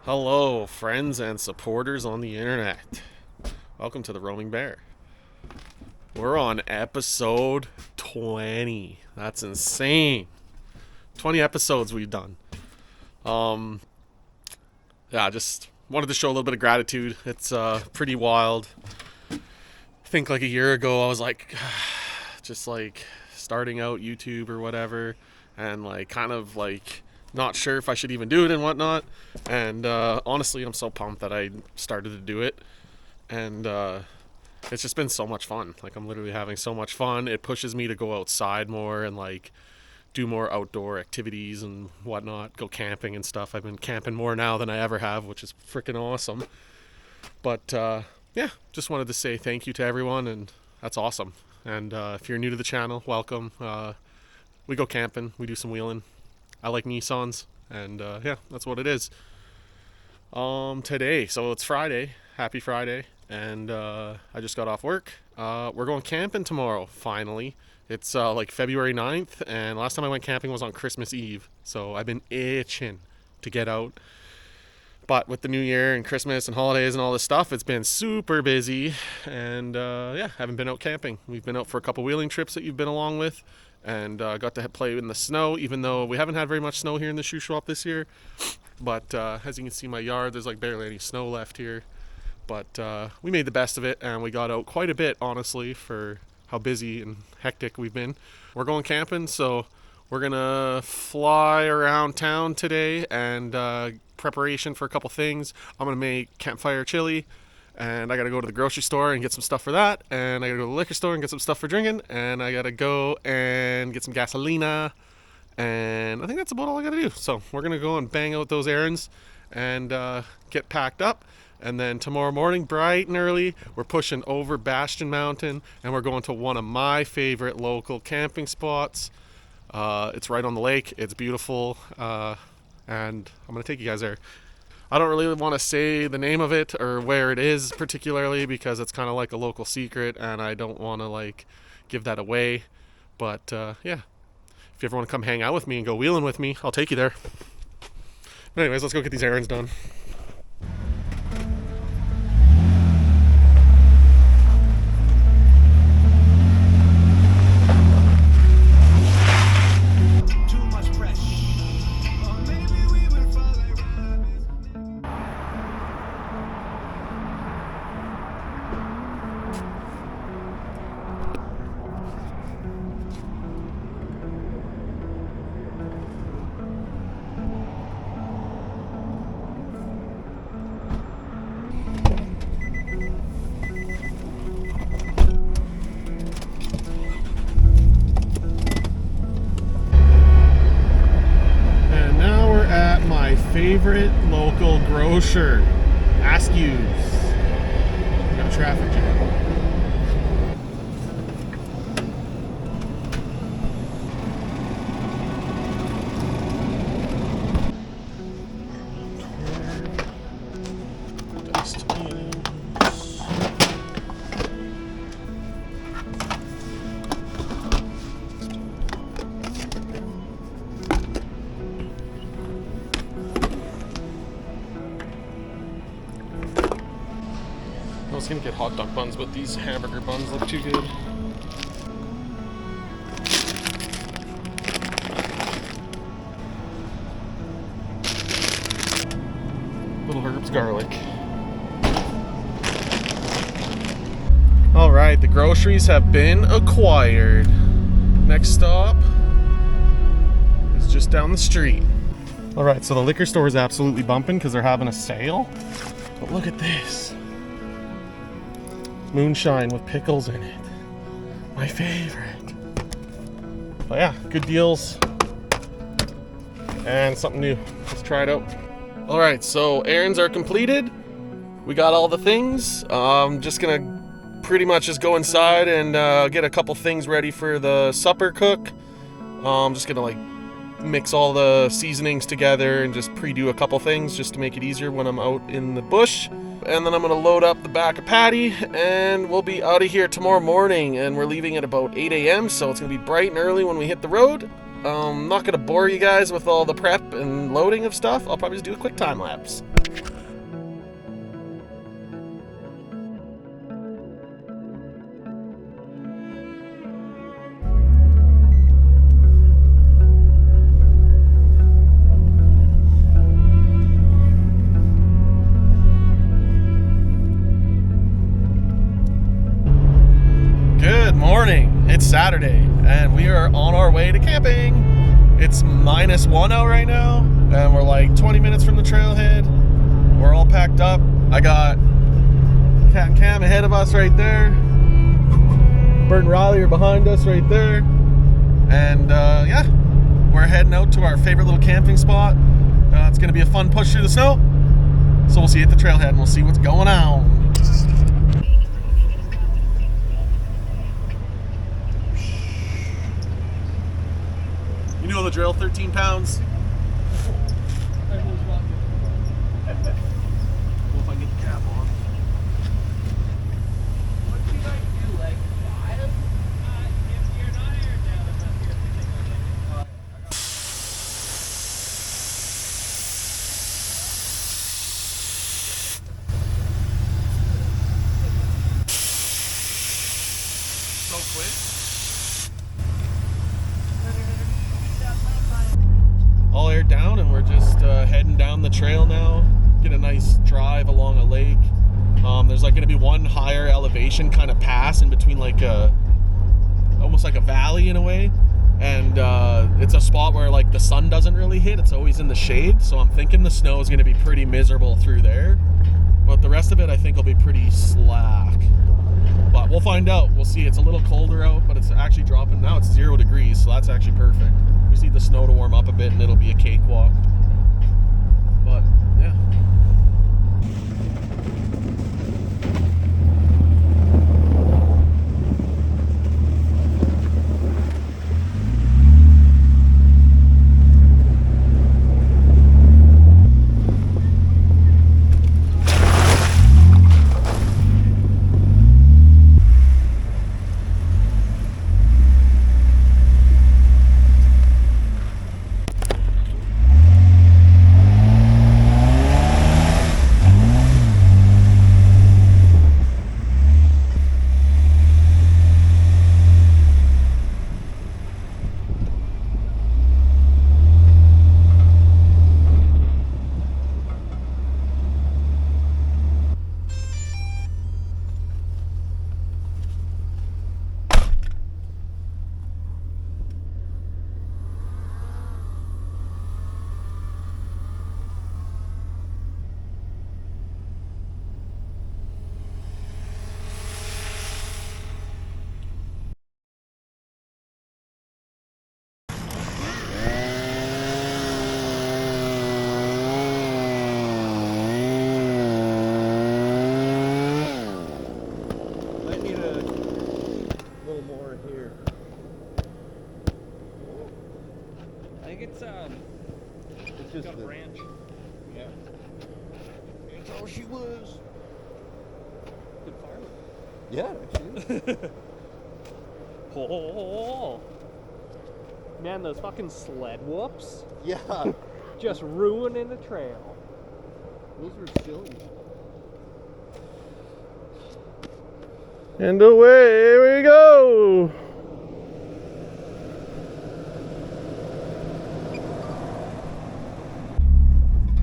Hello, friends and supporters on the internet. Welcome to the Roaming Bear. We're on episode 20. That's insane. 20 episodes we've done. Just wanted to show a little bit of gratitude. It's pretty wild. I think like a year ago I was like just like starting out YouTube or whatever, and like kind of like not sure if I should even do it and whatnot. And honestly, I'm so pumped that I started to do it. And it's just been so much fun. Like, I'm literally having so much fun. It pushes me to go outside more and like do more outdoor activities and whatnot, go camping and stuff. I've been camping more now than I ever have, which is freaking awesome. But just wanted to say thank you to everyone, and that's awesome. And if you're new to the channel, welcome. We go camping, we do some wheeling. I like Nissans, and that's what it is. Today, so it's Friday. Happy Friday. And I just got off work. We're going camping tomorrow, finally. It's like February 9th, and last time I went camping was on Christmas Eve. So I've been itching to get out. But with the new year and Christmas and holidays and all this stuff, it's been super busy. And haven't been out camping. We've been out for a couple wheeling trips that you've been along with. And got to play in the snow, even though we haven't had very much snow here in the shoe shop this year. But as you can see, my yard, there's like barely any snow left here. But we made the best of it, and we got out quite a bit, honestly, for how busy and hectic we've been. We're going camping, so we're going to fly around town today, and preparation for a couple things. I'm going to make campfire chili. And I got to go to the grocery store and get some stuff for that. And I got to go to the liquor store and get some stuff for drinking. And I got to go and get some gasolina. And I think that's about all I got to do. So we're going to go and bang out those errands and get packed up. And then tomorrow morning, bright and early, we're pushing over Bastion Mountain. And we're going to one of my favorite local camping spots. It's right on the lake. It's beautiful. And I'm going to take you guys there. I don't really want to say the name of it or where it is particularly, because it's kind of like a local secret and I don't want to like give that away. But if you ever want to come hang out with me and go wheeling with me, I'll take you there. But anyways, let's go get these errands done. Favorite local grocer, Askew's. Got a traffic jam. I was gonna get hot dog buns, but these hamburger buns look too good. Little herbs, garlic. Alright, the groceries have been acquired. Next stop is just down the street. Alright, so the liquor store is absolutely bumping because they're having a sale. But look at this. Moonshine with pickles in it. My favorite. But yeah, good deals. And something new. Let's try it out. Alright, so errands are completed. We got all the things. I'm just gonna pretty much just go inside and get a couple things ready for the supper cook. I'm just gonna like mix all the seasonings together and just pre-do a couple things just to make it easier when I'm out in the bush. And then I'm gonna load up the back of Patty, and we'll be out of here tomorrow morning. And we're leaving at about 8 a.m. so it's gonna be bright and early when we hit the road. Not gonna bore you guys with all the prep and loading of stuff. I'll probably just do a quick time lapse. Good morning. It's Saturday and we are on our way to camping. It's -1 out right now and we're like 20 minutes from the trailhead. We're all packed up. I got Cat and Cam ahead of us right there. Bert and Riley are behind us right there. And yeah, we're heading out to our favorite little camping spot. It's gonna be a fun push through the snow. So we'll see you at the trailhead and we'll see what's going on. You know the drill, 13 pounds. Well, if I get the cap on. What do you guys do, like 5? If you're not aired down, I'm not here for So quick. All aired down and we're just heading down the trail now. Get a nice drive along a lake. There's like gonna be one higher elevation kind of pass in between, like almost like a valley in a way. And it's a spot where like the sun doesn't really hit. It's always in the shade. So I'm thinking the snow is gonna be pretty miserable through there. But the rest of it I think will be pretty slack. But we'll find out. We'll see. It's a little colder out, but it's actually dropping now. It's 0 degrees, so that's actually perfect. We just need the snow to warm up a bit and it'll be a cakewalk. But yeah. It's got a branch. Yeah. That's all she was. Good firewood. Yeah, actually. Oh, man, those fucking sled whoops Yeah. just ruining the trail. Those were silly. And away we go.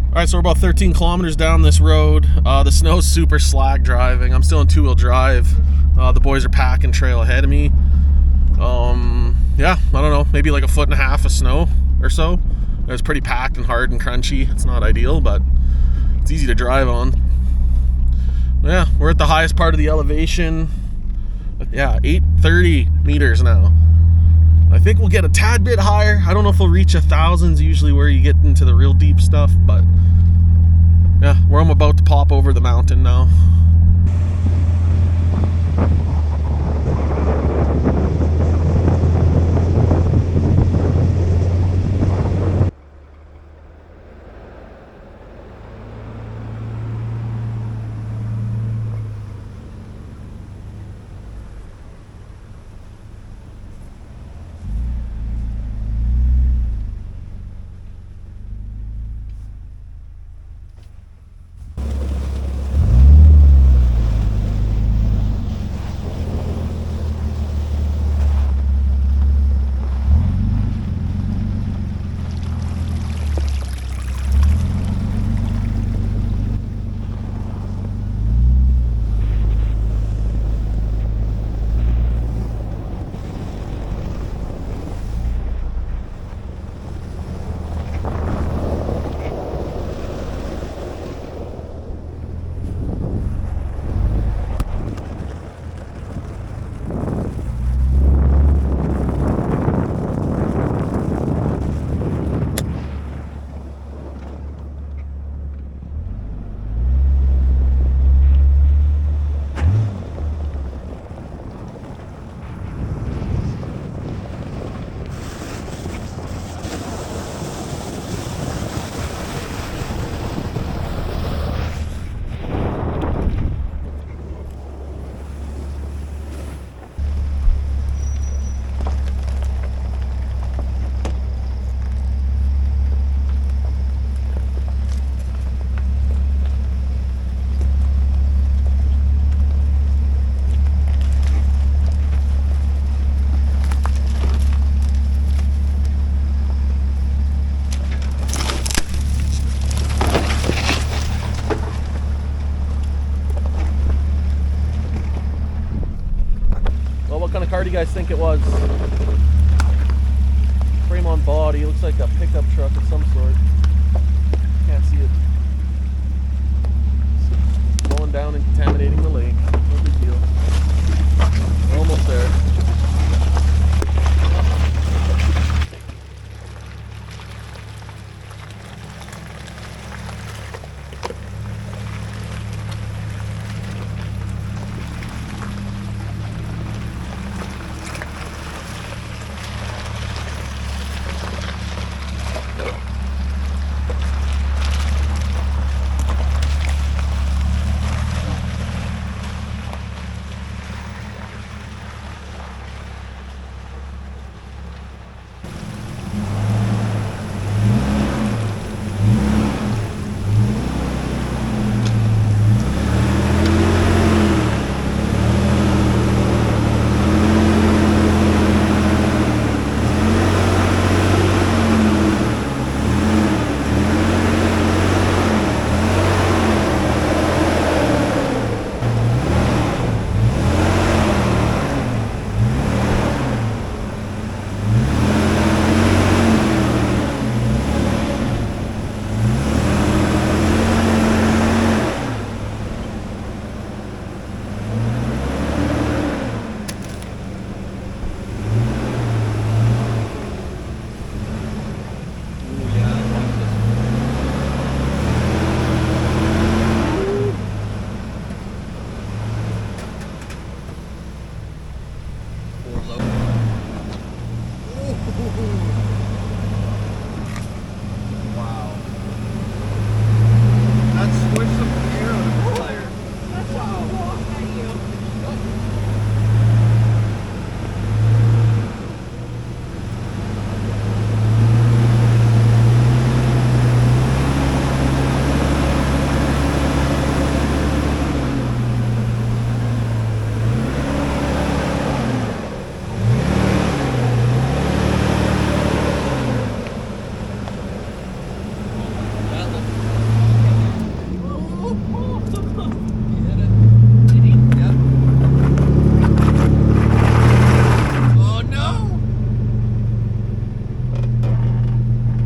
Alright, so we're about 13 kilometers down this road. The snow's super slack driving. I'm still in two-wheel drive. The boys are packing trail ahead of me. Yeah, I don't know, maybe like 1.5 feet of snow or so. It's pretty packed and hard and crunchy. It's not ideal, but it's easy to drive on. Yeah, we're at the highest part of the elevation. Yeah, 830 meters now. I think we'll get a tad bit higher. I don't know if we'll reach 1,000s, usually where you get into the real deep stuff, but yeah, I'm about to pop over the mountain now. guys think it was? Frame on body, looks like a pickup truck of some sort. Can't see it. Going down and contaminating the lake. No big deal. We're almost there. Wow. That squished some air on the tire. That's all wrong at you.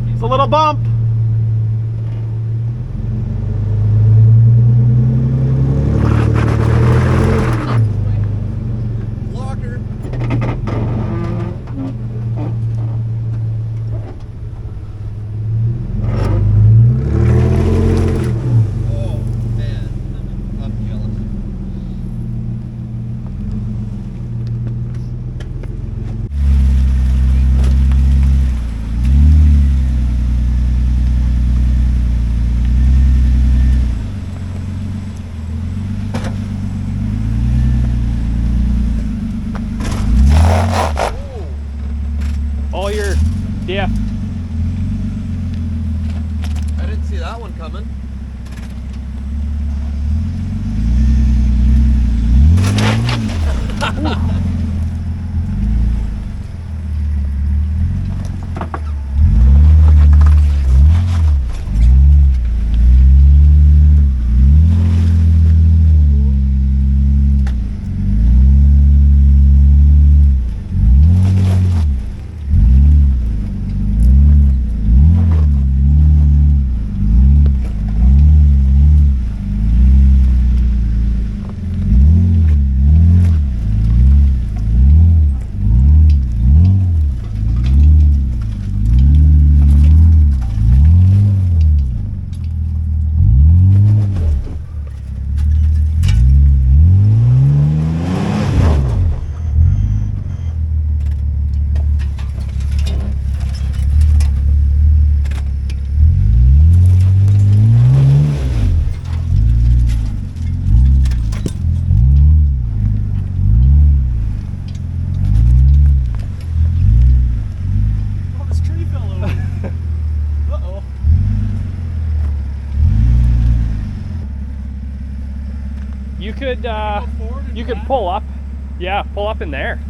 It's a little bump. Blocker. Oh man, I'm jealous. All your diff. I didn't see that one coming. You could pull up. Yeah, pull up in there.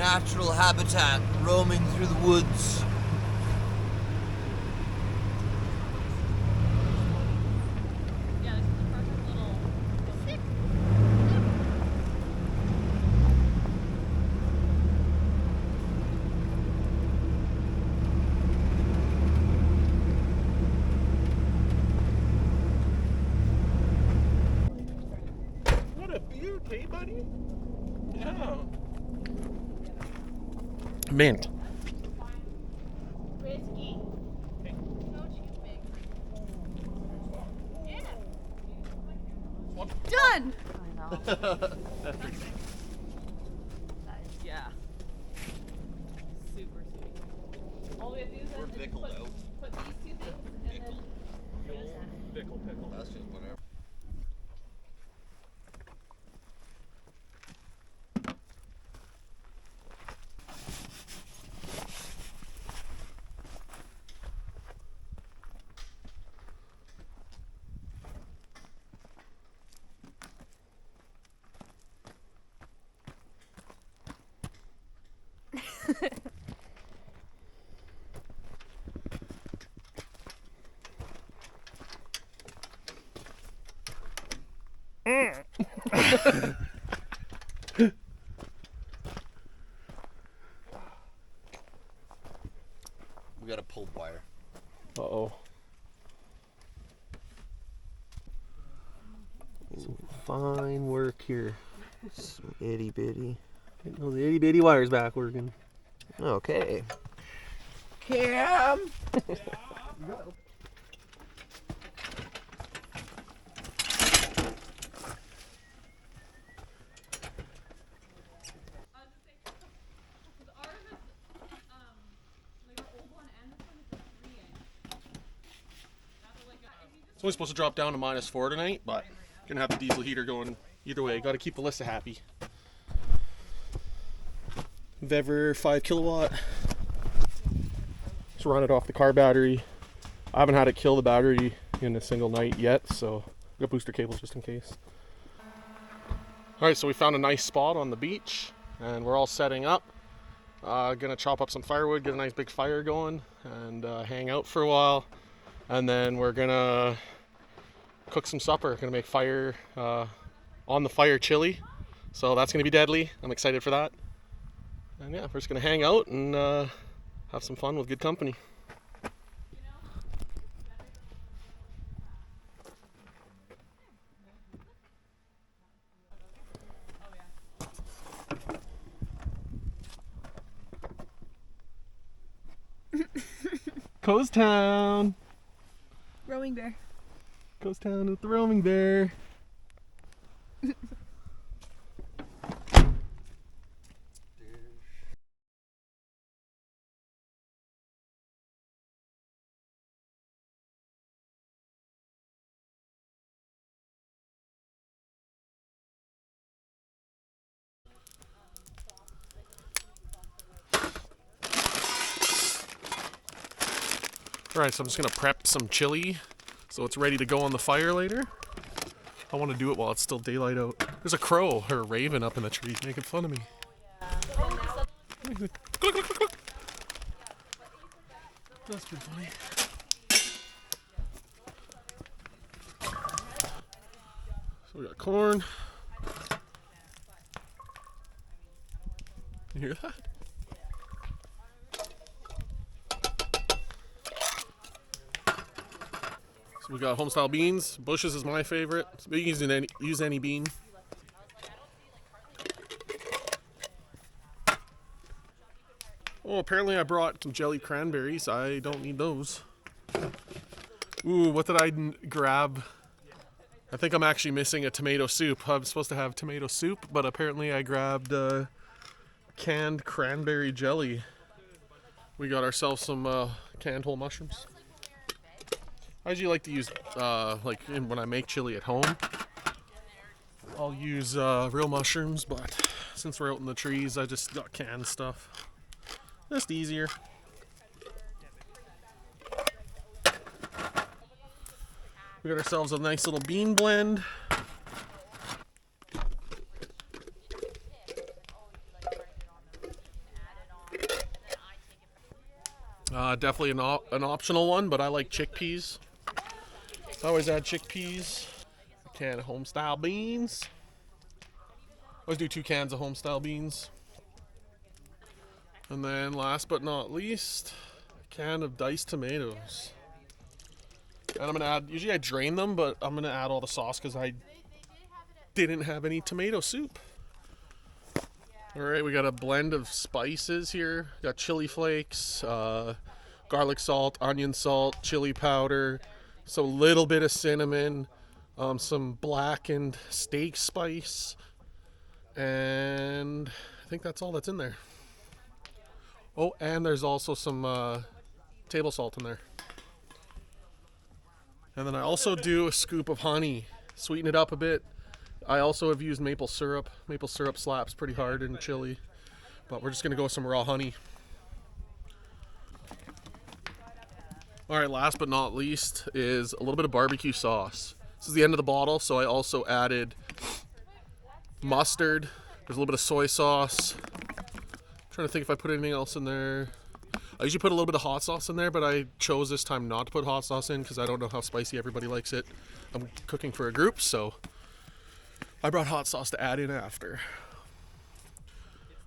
natural habitat, roaming through the woods. Yeah, this is the perfect little. What a beaut, hey buddy? Yeah. Mint. Whiskey. No too big. Yeah. Done. I know. Yeah. Super sweet. All we have to do is We're then pickled put, out. put these two things and then. Pickle. That's just whatever. We got a pulled wire. Uh-oh. Some fine work here. Some itty bitty. Oh, the itty bitty wire's back working. Okay. Cam! It's only supposed to drop down to -4 tonight, but gonna have the diesel heater going either way. Got to keep Alyssa happy. Vever 5 kilowatt. Just run it off the car battery. I haven't had it kill the battery in a single night yet, so I got booster cables just in case. All right, so we found a nice spot on the beach, and we're all setting up. Gonna chop up some firewood, get a nice big fire going, and hang out for a while. And then we're gonna cook some supper. Gonna make fire on the fire chili, so that's gonna be deadly. I'm excited for that. And yeah, we're just gonna hang out and have some fun with good company. Coast Town. Rowing bear. Coast Town with the roaming bear. Alright, so I'm just gonna prep some chili so it's ready to go on the fire later. I want to do it while it's still daylight out. There's a crow or a raven up in the tree making fun of me. That's pretty funny. So we got corn. You hear that? So we got homestyle beans. Bush's is my favorite. So you can use any bean. Oh, apparently I brought some jelly cranberries. I don't need those. Ooh, what did I grab? I think I'm actually missing a tomato soup. I'm supposed to have tomato soup, but apparently I grabbed canned cranberry jelly. We got ourselves some canned whole mushrooms. I usually like to use, when I make chili at home, I'll use real mushrooms, but since we're out in the trees, I just got canned stuff. Just easier. We got ourselves a nice little bean blend. definitely an optional one, but I like chickpeas. I always add chickpeas. A can of homestyle beans. Always do 2 cans of homestyle beans. And then last but not least, a can of diced tomatoes. And I'm gonna add, usually I drain them, but I'm gonna add all the sauce because I didn't have any tomato soup. All right, we got a blend of spices here. Got chili flakes, garlic salt, onion salt, chili powder, so a little bit of cinnamon, some blackened steak spice, and I think that's all that's in there. Oh, and there's also some table salt in there. And then I also do a scoop of honey, sweeten it up a bit. I also have used maple syrup. Maple syrup slaps pretty hard in chili, but we're just gonna go with some raw honey. All right, last but not least is a little bit of barbecue sauce. This is the end of the bottle, so I also added mustard. There's a little bit of soy sauce. Trying to think if I put anything else in there. I usually put a little bit of hot sauce in there, but I chose this time not to put hot sauce in because I don't know how spicy everybody likes it. I'm cooking for a group, so I brought hot sauce to add in after.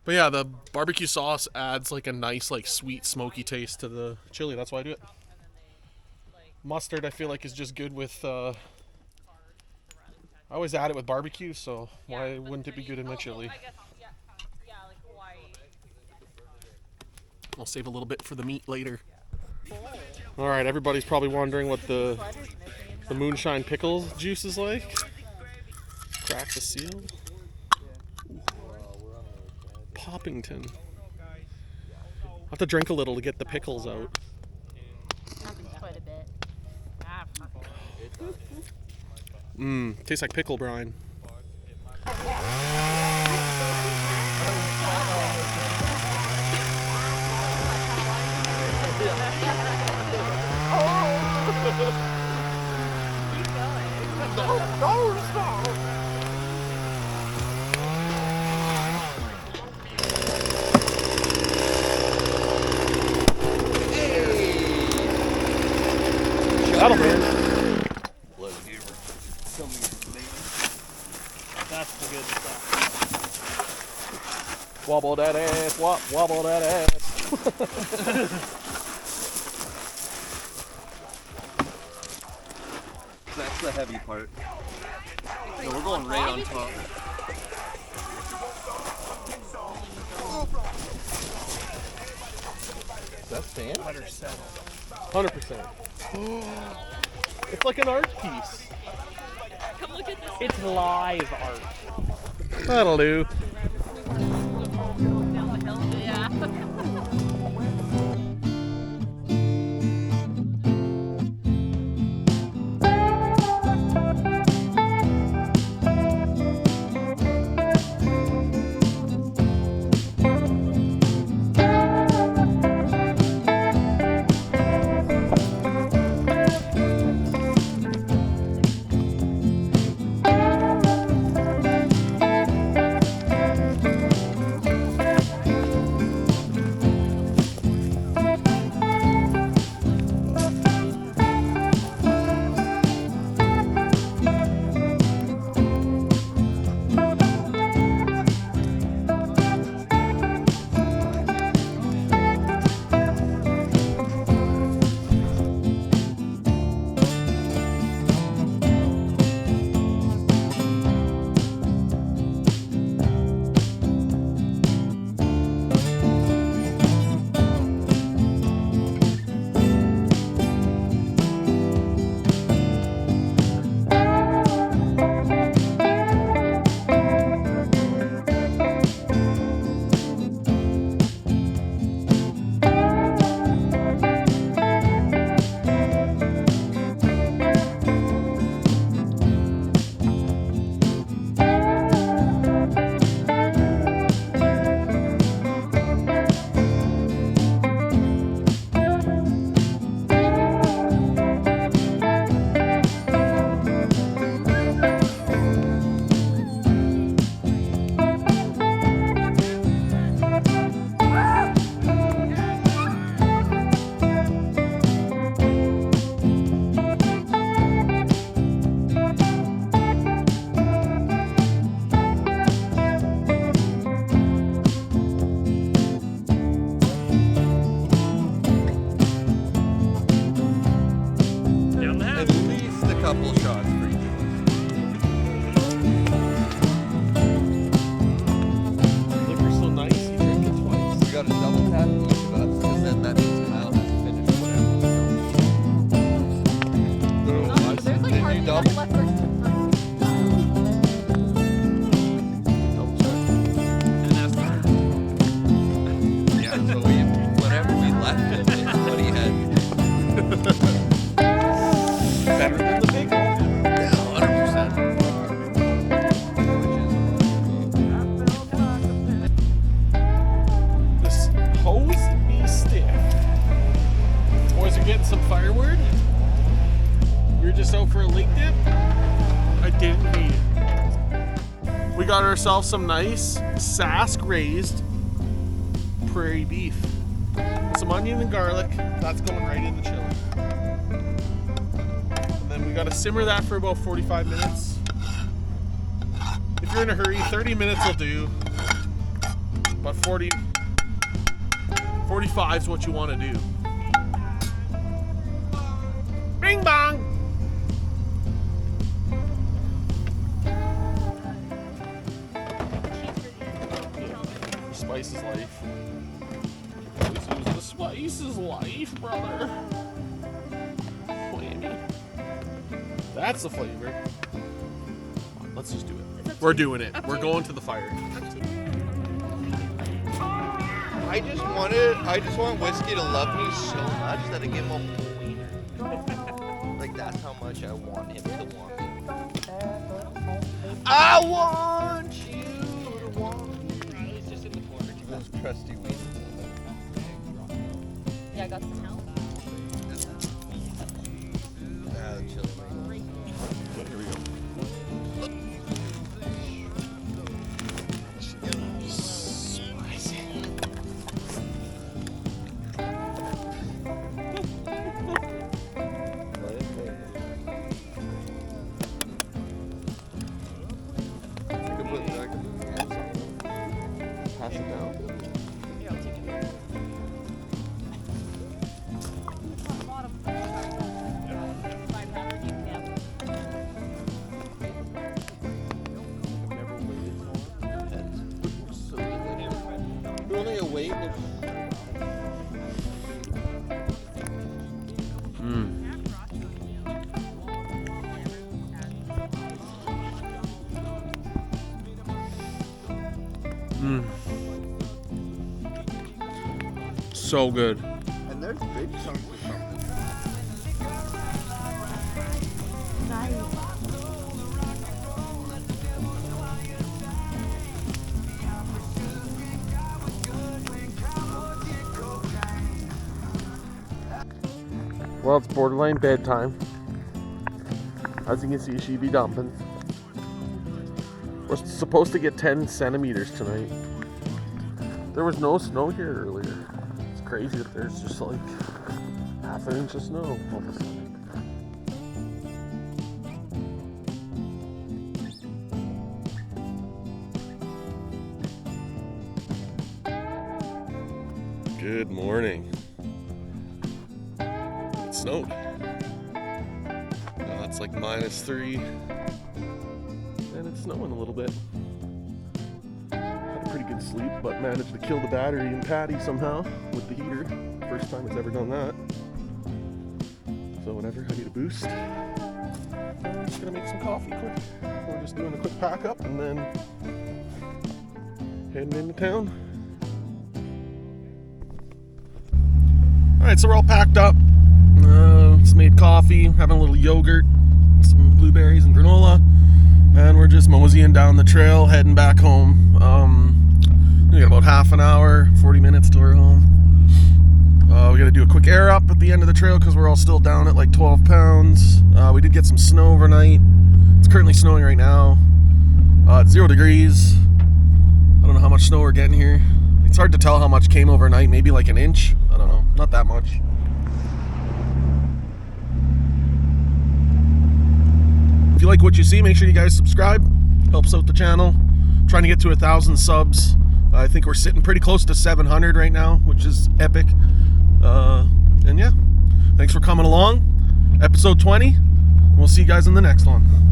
But yeah, the barbecue sauce adds like a nice, like sweet, smoky taste to the chili. That's why I do it. Mustard, I feel like, is just good with. I always add it with barbecue, so why wouldn't it be good in my chili? I'll save a little bit for the meat later. All right, everybody's probably wondering what the moonshine pickle juice is like. Crack the seal. Poppington. I'll have to drink a little to get the pickles out. Quite a bit. Tastes like pickle brine. That'll be it. That's the good stuff. Wobble that ass, wobble that ass. That's the heavy part. No, we're going right on top. Is that stand? 100%. It's like an art piece. Come look at this. It's live art. That'll do. Yeah. couple of shots for each of us. Liquor's so nice, you drink it twice. We got a double tap each of us, because then that means Kyle has to finish whatever. There's like Did hardly you enough double? left for Double check. Yeah, so whatever we left him is what he had. Better than the big one. Yeah, 100%. This hose me stiff. Boys are getting some firewood. We were just out for a lake dip. I didn't eat. We got ourselves some nice Sask raised prairie beef. Some onion and garlic. That's going right in the chili. And then we gotta simmer that for about 45 minutes. If you're in a hurry, 30 minutes will do. But 45 is what you want to do. Bing bong! Spice is life. Always use the spice is life, brother. Whammy. That's the flavor. Come on, let's just do it. We're doing it. We're going to the fire. I just want whiskey to love me so much that I give him a whole wiener. Like, that's how much I want him to want me. I want you to want me. It's just in the corner. Those trusty wieners. Yeah, I got some help. Ah, the chili. Okay, here we go. Spicy. Pass it down. Yeah, I'll take it. Only a wait. So good. And there's big chunks of something. Well, it's borderline bedtime. As you can see, she be dumping. We're supposed to get 10 centimeters tonight. There was no snow here earlier. It's crazy that there's just like half an inch of snow all of a sudden. Good morning. It snowed. It's like -3. And it's snowing a little bit. Had a pretty good sleep, but managed to kill the battery in Patty somehow with the heater. First time it's ever done that. So whatever, I need a boost. I'm just gonna make some coffee quick. We're just doing a quick pack up and then heading into town. Alright, so we're all packed up. Just made coffee, having a little yogurt, some blueberries and granola, and we're just moseying down the trail, heading back home. We got about half an hour, 40 minutes till we're home. We got to do a quick air up at the end of the trail because we're all still down at like 12 pounds. We did get some snow overnight. It's currently snowing right now. It's 0 degrees. I don't know how much snow we're getting here. It's hard to tell how much came overnight, maybe like an inch. I don't know, not that much. If you like what you see, make sure you guys subscribe. Helps out the channel. Trying to get to 1,000 subs. I think we're sitting pretty close to 700 right now, which is epic. And yeah, thanks for coming along. Episode 20. we'll see you guys in the next one.